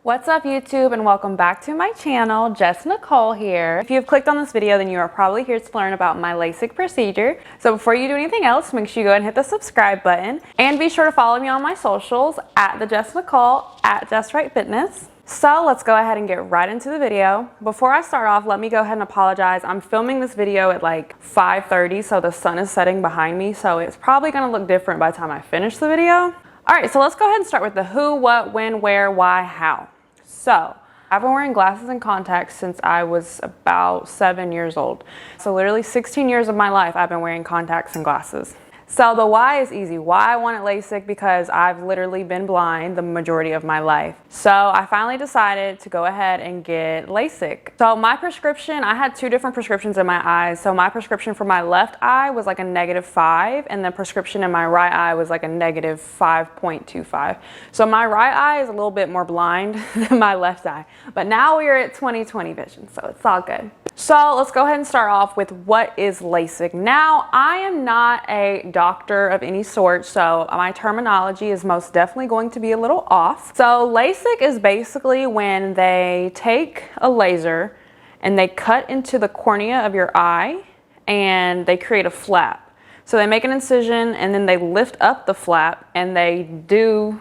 What's up YouTube, and welcome back to my channel. Jess Nicole here. If you have clicked on this video, then you are probably here to learn about my Lasik procedure. So before you do anything else, make sure you go ahead and hit the subscribe button and be sure to follow me on my socials at the Jess Nicole, at Jess Right Fitness. So let's go ahead and get right into the video. Before I start off, let me go ahead and apologize. I'm filming this video at like 5:30, so the sun is setting behind me, so it's probably gonna look different by the time I finish the video. All right, so let's go ahead and start with the who, what, when, where, why, how. So I've been wearing glasses and contacts since I was about 7 years old. So literally 16 years of my life, I've been wearing contacts and glasses. So the why is easy. Why I wanted LASIK, because I've literally been blind the majority of my life. So I finally decided to go ahead and get LASIK. So my prescription, I had two different prescriptions in my eyes. So my prescription for my left eye was like a -5, and the prescription in my right eye was like a -5.25. So my right eye is a little bit more blind than my left eye. But now we're at 20/20 vision, so it's all good. So let's go ahead and start off with what is LASIK. Now, I am not a doctor of any sort, so my terminology is most definitely going to be a little off. So LASIK is basically when they take a laser and they cut into the cornea of your eye and they create a flap. So they make an incision and then they lift up the flap and they do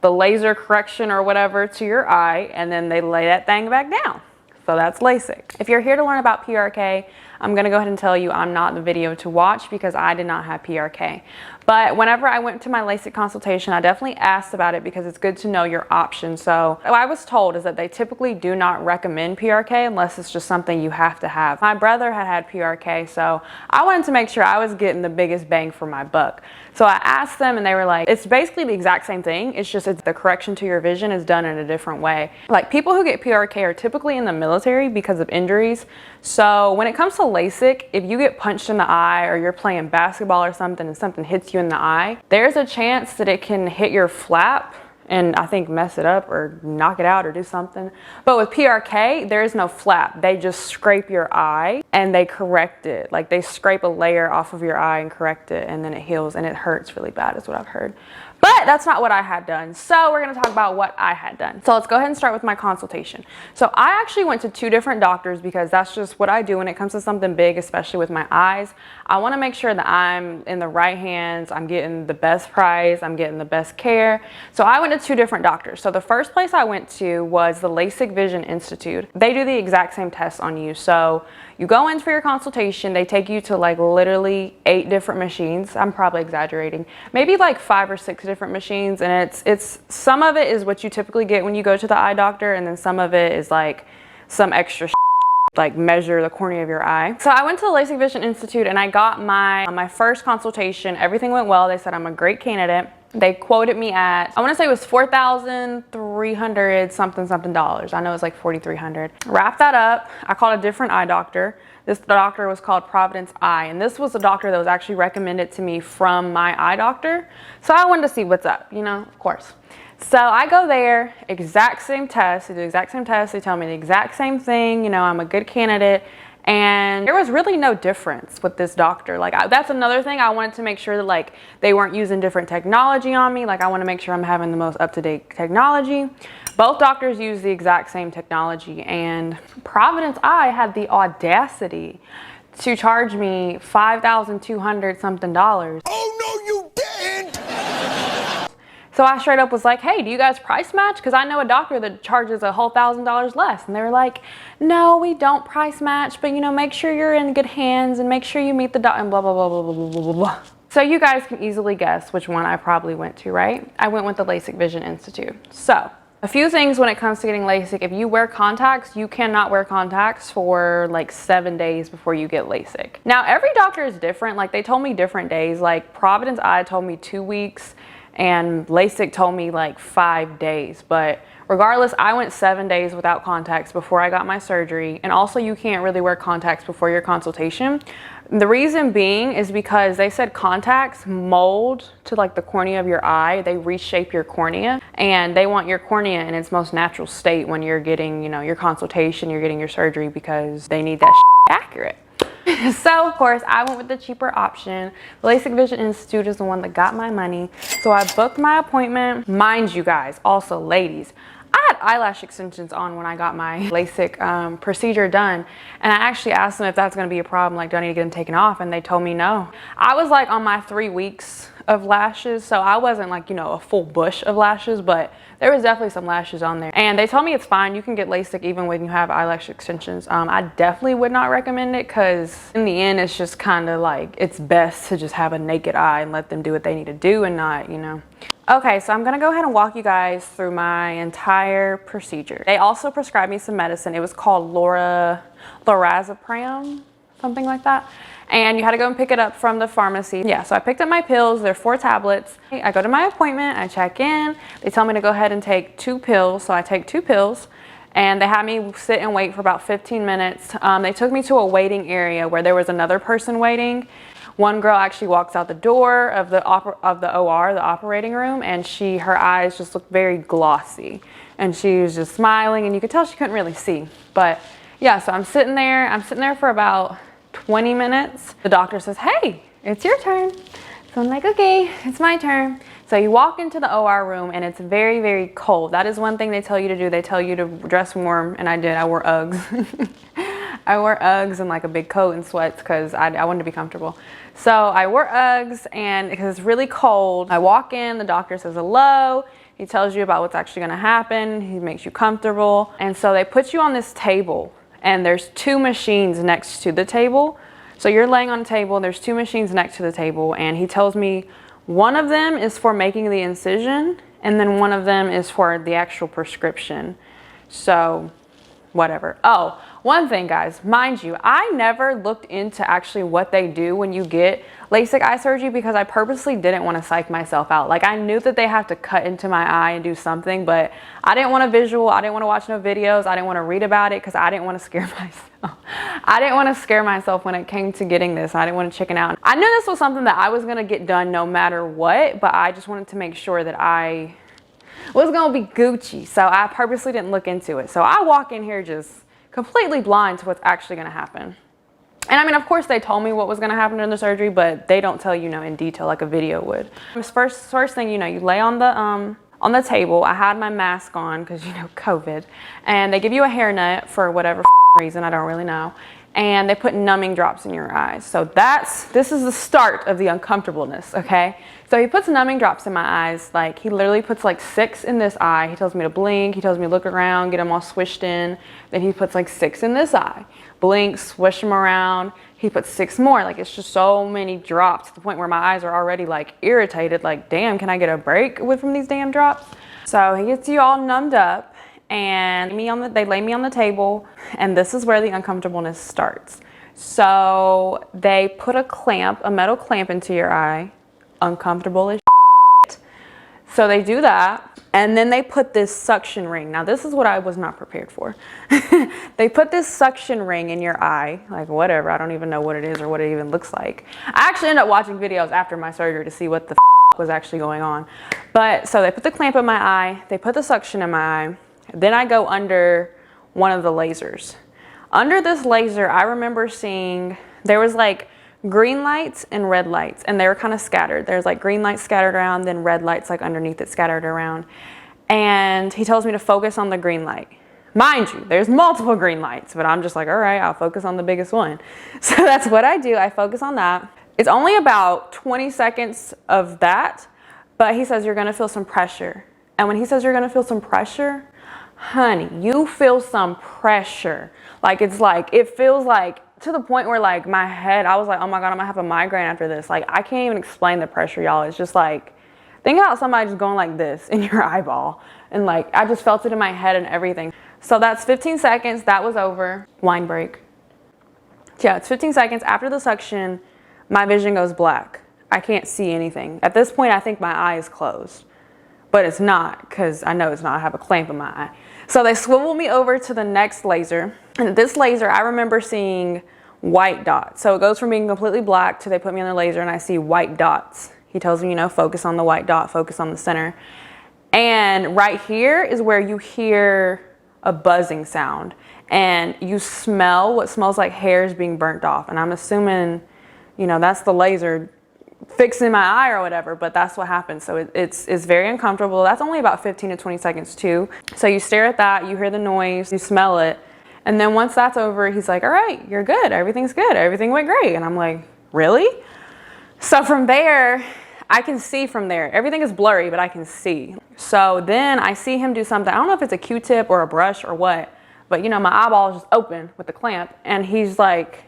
the laser correction or whatever to your eye, and then they lay that thing back down. So that's LASIK. If you're here to learn about PRK, I'm gonna go ahead and tell you I'm not the video to watch because I did not have PRK. But whenever I went to my Lasik consultation, I definitely asked about it because it's good to know your options. So what I was told is that they typically do not recommend PRK unless it's just something you have to have. My brother had PRK, so I wanted to make sure I was getting the biggest bang for my buck. So I asked them and they were like, it's basically the exact same thing. It's just the correction to your vision is done in a different way. Like, people who get PRK are typically in the military because of injuries. So when it comes to LASIK, if you get punched in the eye or you're playing basketball or something and something hits you in the eye, there's a chance that it can hit your flap and I think mess it up or knock it out or do something. But with PRK, there is no flap. They just scrape your eye and they correct it. Like, they scrape a layer off of your eye and correct it, and then it heals, and it hurts really bad is what I've heard. But that's not what I had done. So we're gonna talk about what I had done. So let's go ahead and start with my consultation. So I actually went to 2 different doctors because that's just what I do when it comes to something big, especially with my eyes. I wanna make sure that I'm in the right hands, I'm getting the best price, I'm getting the best care. So I went to 2 different doctors. So the first place I went to was the Lasik Vision Institute. They do the exact same tests on you. So you go in for your consultation, they take you to like literally 8 different machines. I'm probably exaggerating. Maybe like 5 or 6 different machines, and it's some of it is what you typically get when you go to the eye doctor, and then some of it is like some extra like measure the cornea of your eye. So I went to the Lasik Vision Institute and I got my first consultation. Everything went well. They said I'm a great candidate. They quoted me at, I want to say it was $4,300 something dollars. I know it's like $4,300. Wrap that up. I called a different eye doctor. This doctor was called Providence Eye, and this was a doctor that was actually recommended to me from my eye doctor. So I wanted to see what's up, you know, of course. So I go there, exact same test. They do the exact same test. They tell me the exact same thing. You know, I'm a good candidate. And there was really no difference with this doctor. Like, that's another thing. I wanted to make sure that like they weren't using different technology on me. Like, I want to make sure I'm having the most up-to-date technology. Both doctors use the exact same technology, and Providence Eye had the audacity to charge me $5,200 something. Oh no, you didn't! So I straight up was like, hey, do you guys price match? Because I know a doctor that charges a whole $1,000 less. And they were like, no, we don't price match, but you know, make sure you're in good hands and make sure you meet the doctor and blah, blah, blah, blah, blah, blah, blah, blah. So you guys can easily guess which one I probably went to, right? I went with the Lasik Vision Institute. So a few things when it comes to getting LASIK. If you wear contacts, you cannot wear contacts for like 7 days before you get LASIK. Now, every doctor is different. Like, they told me different days. Like, Providence Eye told me 2 weeks. And Lasik told me like 5 days, but regardless, I went 7 days without contacts before I got my surgery. And also, you can't really wear contacts before your consultation. The reason being is because they said contacts mold to like the cornea of your eye. They reshape your cornea, and they want your cornea in its most natural state when you're getting, you know, your consultation, you're getting your surgery, because they need that accurate. So of course I went with the cheaper option. The Lasik Vision Institute is the one that got my money. So I booked my appointment. Mind you guys, also ladies, I had eyelash extensions on when I got my LASIK procedure done. And I actually asked them if that's gonna be a problem, like, do I need to get them taken off? And they told me no. I was like on my 3 weeks of lashes, so I wasn't like, you know, a full bush of lashes, but there was definitely some lashes on there. And they told me it's fine, you can get LASIK even when you have eyelash extensions. I definitely would not recommend it, because in the end it's just kind of like, it's best to just have a naked eye and let them do what they need to do and not, you know. Okay, so I'm gonna go ahead and walk you guys through my entire procedure. They also prescribed me some medicine. It was called lorazepam, something like that. And you had to go and pick it up from the pharmacy. Yeah, so I picked up my pills. They're 4 tablets. I go to my appointment, I check in. They tell me to go ahead and take 2 pills. So I take 2 pills, and they had me sit and wait for about 15 minutes. They took me to a waiting area where there was another person waiting. One girl actually walks out the door of the OR, the operating room, and her eyes just looked very glossy. And she was just smiling, and you could tell she couldn't really see. But yeah, so I'm sitting there for about 20 minutes. The doctor says, hey, it's your turn. So I'm like, okay, it's my turn. So you walk into the OR room, and it's very, very cold. That is one thing they tell you to do. They tell you to dress warm, and I did. I wore Uggs. I wore Uggs and like a big coat and sweats because I wanted to be comfortable. So I wore Uggs, and because it's really cold, I walk in, the doctor says hello. He tells you about what's actually gonna happen. He makes you comfortable. And so they put you on this table, and there's 2 machines next to the table. So you're laying on a table, there's 2 machines next to the table, and he tells me one of them is for making the incision, and then one of them is for the actual prescription. So whatever. Oh, one thing, guys, mind you, I never looked into actually what they do when you get LASIK eye surgery, because I purposely didn't want to psych myself out. Like, I knew that they have to cut into my eye and do something, but I didn't want a visual. I didn't want to watch no videos. I didn't want to read about it, because I didn't want to scare myself. I didn't want to scare myself when it came to getting this. I didn't want to chicken out. I knew this was something that I was going to get done no matter what, but I just wanted to make sure that I was going to be Gucci. So I purposely didn't look into it. So I walk in here just completely blind to what's actually going to happen. And I mean, of course they told me what was going to happen during the surgery, but they don't tell you, in detail like a video would. First thing, you lay on the table. I had my mask on because, COVID, and they give you a hairnet for whatever reason, I don't really know. And they put numbing drops in your eyes. So this is the start of the uncomfortableness, okay? So he puts numbing drops in my eyes. Like, he literally puts like 6 in this eye. He tells me to blink. He tells me to look around, get them all swished in. Then he puts like 6 in this eye. Blink, swish them around. He puts 6 more. Like, it's just so many drops to the point where my eyes are already like irritated. Like, damn, can I get a break from these damn drops? So he gets you all numbed up, and they lay me on the table, and this is where the uncomfortableness starts. So they put a metal clamp into your eye. Uncomfortable as shit. So they do that, and then they put this suction ring. Now this is what I was not prepared for. They put this suction ring in your eye, like whatever, I don't even know what it is or what it even looks like. I actually ended up watching videos after my surgery to see what the was actually going on. But so they put the clamp in my eye, they put the suction in my eye, then I go under one of the lasers. Under this laser, I remember seeing there was like green lights and red lights, and they were kind of scattered. There's like green lights scattered around, then red lights like underneath it scattered around. And he tells me to focus on the green light. Mind you, there's multiple green lights, but I'm just like, all right, I'll focus on the biggest one. So that's what I do. I focus on that. It's only about 20 seconds of that, but he says you're gonna feel some pressure. And when he says you're gonna feel some pressure, honey, you feel some pressure. Like, it feels like, to the point where like my head, I was like, oh my God, I'm gonna have a migraine after this. Like, I can't even explain the pressure, y'all. It's just like, think about somebody just going like this in your eyeball. And like, I just felt it in my head and everything. So that's 15 seconds, that was over. Wine break. Yeah, it's 15 seconds. After the suction, my vision goes black. I can't see anything. At this point, I think my eye is closed, but it's not, because I know it's not. I have a clamp in my eye. So they swivel me over to the next laser. And this laser, I remember seeing white dots. So it goes from being completely black to they put me on the laser and I see white dots. He tells me, focus on the white dot, focus on the center. And right here is where you hear a buzzing sound. And you smell what smells like hairs being burnt off. And I'm assuming, that's the laser fixing my eye or whatever, but that's what happened. So it's very uncomfortable. That's only about 15 to 20 seconds too. So you stare at that, you hear the noise, you smell it. And then once that's over, he's like, all right, you're good. Everything's good. Everything went great. And I'm like, really? So from there, I can see from there. Everything is blurry, but I can see. So then I see him do something. I don't know if it's a Q-tip or a brush or what, but you know, my eyeball is just open with the clamp and he's like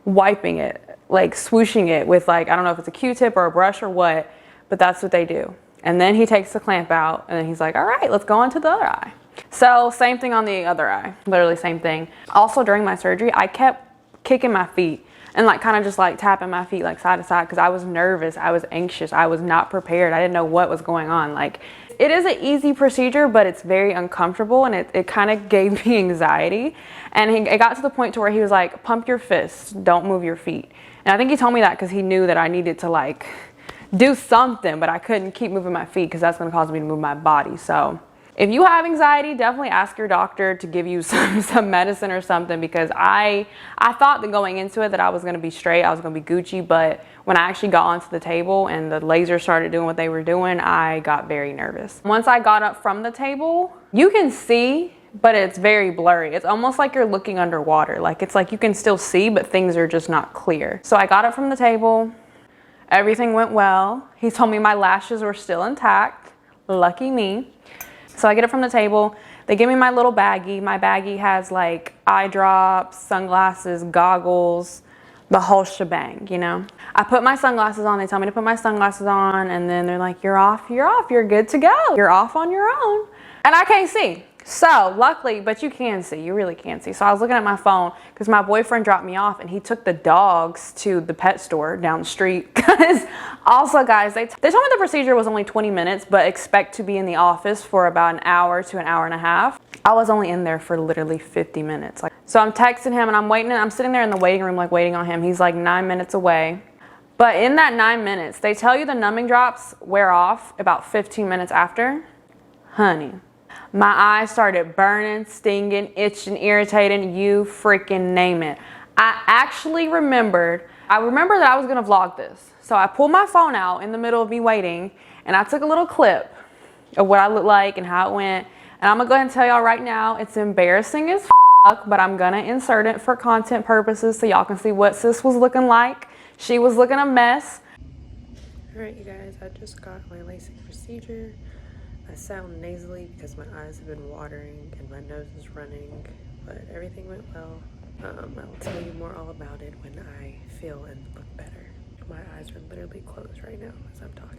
wiping it, like swooshing it with like, I don't know if it's a Q-tip or a brush or what, but that's what they do. And then he takes the clamp out and then he's like, all right, let's go on to the other eye. So same thing on the other eye, literally same thing. Also during my surgery, I kept kicking my feet and like kind of just like tapping my feet like side to side because I was nervous, I was anxious, I was not prepared. I didn't know what was going on. Like it is an easy procedure, but it's very uncomfortable and it kind of gave me anxiety. And it got to the point to where he was like, pump your fists, don't move your feet. And I think he told me that because he knew that I needed to like do something, but I couldn't keep moving my feet because that's going to cause me to move my body. So if you have anxiety, definitely ask your doctor to give you some medicine or something, because I thought that going into it that I was going to be straight, I was going to be Gucci, but when I actually got onto the table and the laser started doing what they were doing, I got very nervous. Once I got up from the table, you can see, but it's very blurry. It's almost like you're looking underwater. Like it's like you can still see, but things are just not clear. So I got up from the table. Everything went well. He told me my lashes were still intact. Lucky me. So I get it from the table. They give me my little baggie. My baggie has like eye drops, sunglasses, goggles, the whole shebang, you know. I put my sunglasses on. They tell me to put my sunglasses on and then they're like, you're off, you're good to go. You're off on your own. And I can't see. So luckily, but you can see, you really can see. So I was looking at my phone because my boyfriend dropped me off and he took the dogs to the pet store down the street. Because also guys, they told me the procedure was only 20 minutes, but expect to be in the office for about an hour to an hour and a half. I was only in there for literally 50 minutes. So I'm texting him and I'm waiting, and I'm sitting there in the waiting room, like waiting on him. He's like 9 minutes away. But in that 9 minutes, they tell you the numbing drops wear off about 15 minutes after. Honey. My eyes started burning, stinging, itching, irritating, you freaking name it. I remembered that I was gonna vlog this. So I pulled my phone out in the middle of me waiting and I took a little clip of what I looked like and how it went. And I'm gonna go ahead and tell y'all right now, it's embarrassing as fuck, but I'm gonna insert it for content purposes so y'all can see what sis was looking like. She was looking a mess. All right, you guys, I just got my Lasik procedure. I sound nasally because my eyes have been watering and my nose is running, but everything went well. I'll tell you more all about it when I feel and look better. My eyes are literally closed right now as I'm talking.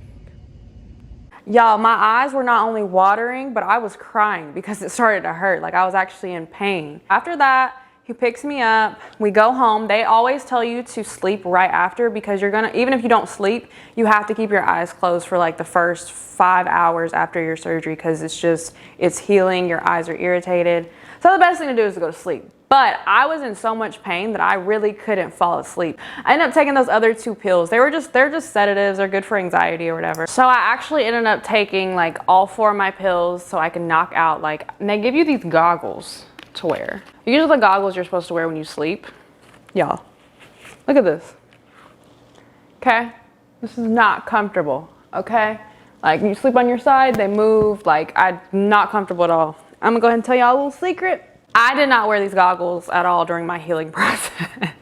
Y'all, my eyes were not only watering, but I was crying because it started to hurt. Like I was actually in pain. After that, he picks me up, we go home. They always tell you to sleep right after because you're gonna, even if you don't sleep, you have to keep your eyes closed for like the first 5 hours after your surgery because it's healing, your eyes are irritated. So the best thing to do is to go to sleep. But I was in so much pain that I really couldn't fall asleep. I ended up taking those other 2 pills. They're just sedatives, they're good for anxiety or whatever. So I actually ended up taking like all 4 of my pills so I can knock out and they give you these goggles to wear. These are the goggles you're supposed to wear when you sleep. Y'all, look at this. Okay, this is not comfortable, okay? Like you sleep on your side, they move, like I'm not comfortable at all. I'm gonna go ahead and tell y'all a little secret. I did not wear these goggles at all during my healing process.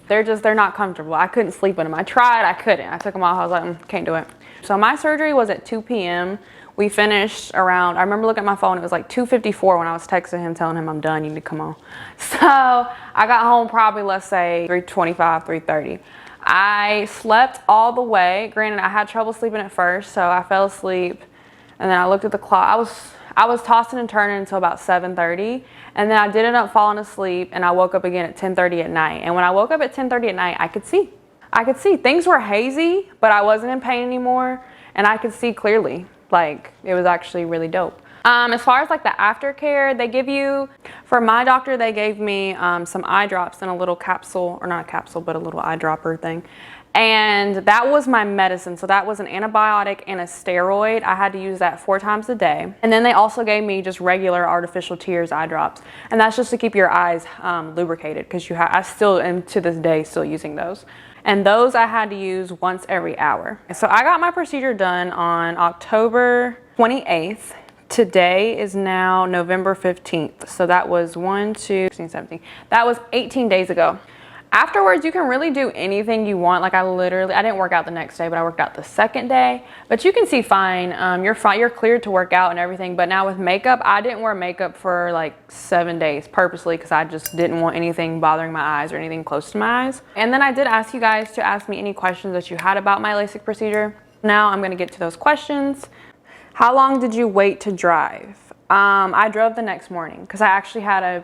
They're not comfortable. I couldn't sleep in them. I tried, I couldn't. I took them off, I was like, can't do it. So my surgery was at 2 p.m. We finished around, I remember looking at my phone, it was like 2:54 when I was texting him, telling him I'm done, you need to come on. So I got home probably, let's say 3:25, 3:30. I slept all the way. Granted, I had trouble sleeping at first, so I fell asleep. And then I looked at the clock. I was tossing and turning until about 7:30. And then I did end up falling asleep and I woke up again at 10:30 at night. And when I woke up at 10:30 at night, I could see. Things were hazy, but I wasn't in pain anymore. And I could see clearly. Like, it was actually really dope. As far as like the aftercare, they give you, for my doctor, they gave me some eye drops in a little capsule, or not a capsule, but a little eyedropper thing. And that was my medicine. So that was an antibiotic and a steroid. I had to use that 4 times a day. And then they also gave me just regular artificial tears eye drops. And that's just to keep your eyes lubricated, because I still am to this day still using those. And those I had to use once every hour. So I got my procedure done on October 28th. Today is now November 15th. So that was 1, 2, 16, 17. That was 18 days ago. Afterwards, you can really do anything you want. Like I didn't work out the next day, but I worked out the second day. But you can see fine. You're fine. You're cleared to work out and everything. But now with makeup, I didn't wear makeup for like 7 days purposely, because I just didn't want anything bothering my eyes or anything close to my eyes. And then I did ask you guys to ask me any questions that you had about my LASIK procedure. Now I'm going to get to those questions. How long did you wait to drive? I drove the next morning because I actually had I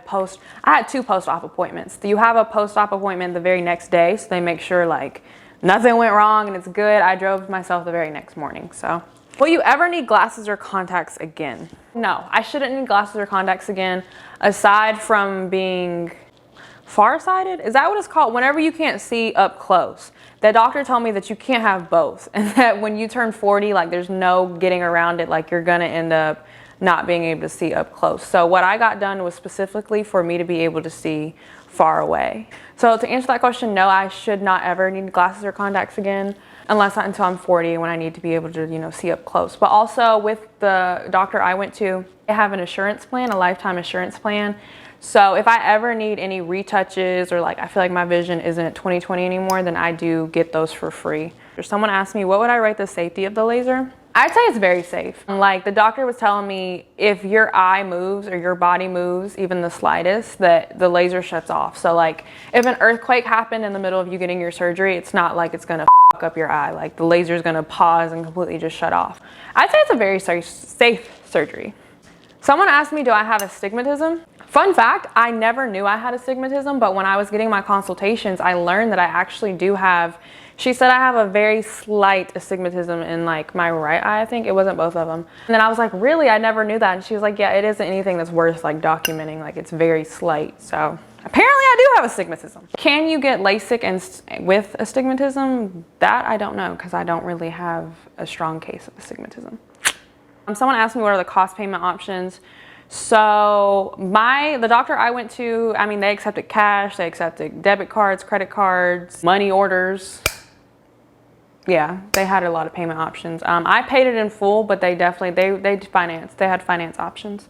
had 2 post-op appointments. You have a post-op appointment the very next day, so they make sure like nothing went wrong and it's good. I drove myself the very next morning. So, will you ever need glasses or contacts again? No, I shouldn't need glasses or contacts again, aside from being farsighted. Is that what it's called? Whenever you can't see up close. The doctor told me that you can't have both, and that when you turn 40, like there's no getting around it. Like you're gonna end up not being able to see up close. So what I got done was specifically for me to be able to see far away. So to answer that question, no, I should not ever need glasses or contacts again, until I'm 40, when I need to be able to, see up close. But also with the doctor I went to, they have an insurance plan, a lifetime insurance plan. So if I ever need any retouches, or like I feel like my vision isn't at 20/20 anymore, then I do get those for free. If someone asked me, what would I rate the safety of the laser? I'd say it's very safe. Like the doctor was telling me, if your eye moves or your body moves even the slightest, that the laser shuts off. So like if an earthquake happened in the middle of you getting your surgery, it's not like it's gonna fuck up your eye. Like the laser is gonna pause and completely just shut off. I'd say it's a very safe surgery. Someone asked me, do I have astigmatism? Fun fact, I never knew I had astigmatism, but when I was getting my consultations, I learned that I actually do have, she said I have a very slight astigmatism in like my right eye, I think. It wasn't both of them. And then I was like, really? I never knew that. And she was like, yeah, it isn't anything that's worth like documenting. Like it's very slight. So apparently I do have astigmatism. Can you get LASIK and with astigmatism? That I don't know, because I don't really have a strong case of astigmatism. Someone asked me what are the cost payment options. So the doctor I went to, I mean, they accepted cash, they accepted debit cards, credit cards, money orders. Yeah, they had a lot of payment options. I paid it in full, but they definitely, they had finance options.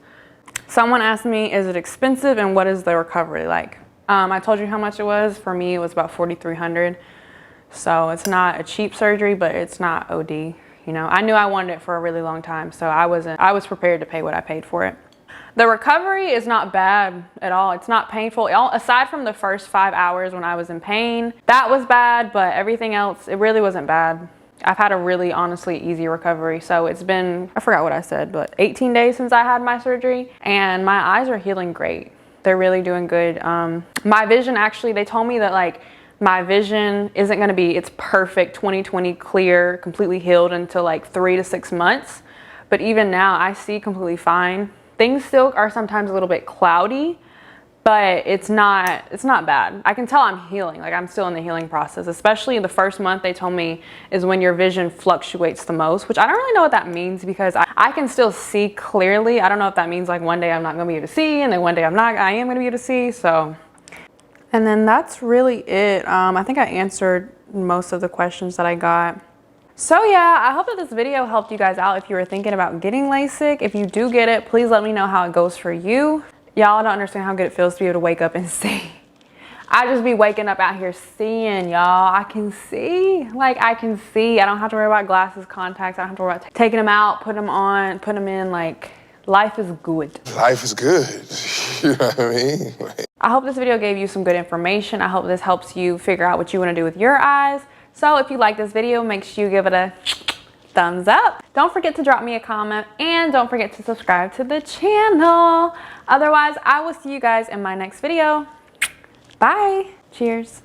Someone asked me, is it expensive and what is the recovery like? I told you how much it was. For me, it was about $4,300. So it's not a cheap surgery, but it's not OD. I knew I wanted it for a really long time, so I was prepared to pay what I paid for it. The recovery is not bad at all. It's not painful. Aside from the first 5 hours when I was in pain, that was bad, but everything else, it really wasn't bad. I've had a really, honestly, easy recovery. So it's been, I forgot what I said, but 18 days since I had my surgery, and my eyes are healing great. They're really doing good. My vision, actually, they told me that like, my vision isn't going to be it's perfect 20/20 clear, completely healed until like 3 to 6 months. But even now I see completely fine. Things still are sometimes a little bit cloudy, but it's not bad. I can tell I'm healing. Like I'm still in the healing process. Especially the first month, they told me, is when your vision fluctuates the most, which I don't really know what that means, because I can still see clearly. I don't know if that means like one day I'm not going to be able to see, and then one day I am going to be able to see. So. And then that's really it. I think I answered most of the questions that I got. So yeah, I hope that this video helped you guys out if you were thinking about getting LASIK. If you do get it, please let me know how it goes for you. Y'all don't understand how good it feels to be able to wake up and see. I just be waking up out here seeing, y'all. I can see. Like, I can see. I don't have to worry about glasses, contacts. I don't have to worry about taking them out, putting them on, putting them in. Like, life is good. Life is good. You know what I mean? I hope this video gave you some good information. I hope this helps you figure out what you want to do with your eyes. So if you like this video, make sure you give it a thumbs up. Don't forget to drop me a comment, and don't forget to subscribe to the channel. Otherwise, I will see you guys in my next video. Bye. Cheers.